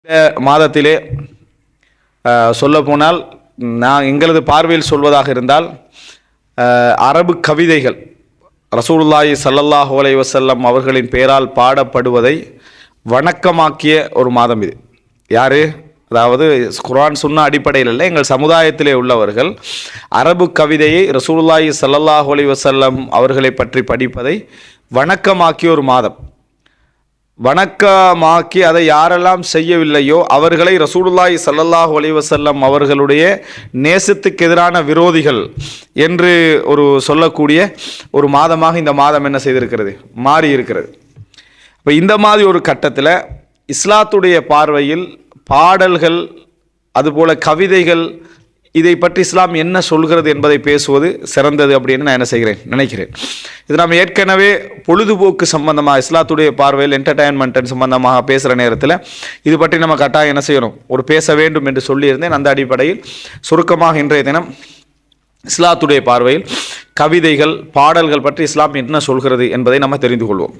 இந்த மாதத்திலே சொல்லப்போனால் நான் எங்களது பார்வையில் சொல்வதாக இருந்தால் அரபு கவிதைகள் ரசூலுல்லாஹி ஸல்லல்லாஹு அலைஹி வஸல்லம் அவர்களின் பெயரால் பாடப்படுவதை வணக்கமாக்கிய ஒரு மாதம் இது. யார்? அதாவது குர்ஆன் சுன்னா அடிப்படையில் இல்லை, எங்கள் சமுதாயத்திலே உள்ளவர்கள் அரபு கவிதையை ரசூலுல்லாஹி ஸல்லல்லாஹு அலைஹி வஸல்லம் அவர்களை பற்றி படிப்பதை வணக்கமாக்கிய ஒரு மாதம். வணக்கமாக்கி அதை யாரெல்லாம் செய்யவில்லையோ அவர்களை ரசூலுல்லாஹி ஸல்லல்லாஹு அலைஹி வஸல்லம் அவர்களுடைய நேசத்துக்கு எதிரான விரோதிகள் என்று சொல்லக்கூடிய ஒரு மாதமாக இந்த மாதம் என்ன செய்திருக்கிறது, மாறி இருக்கிறது. இப்போ இந்த மாதிரி ஒரு கட்டத்தில் இஸ்லாத்துடைய பார்வையில் பாடல்கள் அதுபோல கவிதைகள் இதை பற்றி இஸ்லாம் என்ன சொல்கிறது என்பதை பேசுவது சிறந்தது அப்படின்னு நான் என்ன நினைக்கிறேன். இது நாம் ஏற்கனவே பொழுதுபோக்கு சம்பந்தமாக இஸ்லாத்துடைய பார்வையில் என்டர்டைன்மெண்ட் சம்பந்தமாக பேசுகிற நேரத்தில் இது பற்றி நம்ம கட்டாயம் என்ன செய்யணும், ஒரு பேச வேண்டும் என்று சொல்லியிருந்தேன். அந்த அடிப்படையில் சுருக்கமாக இன்றைய தினம் இஸ்லாத்துடைய பார்வையில் கவிதைகள் பாடல்கள் பற்றி இஸ்லாம் என்ன சொல்கிறது என்பதை நம்ம தெரிந்து கொள்வோம்.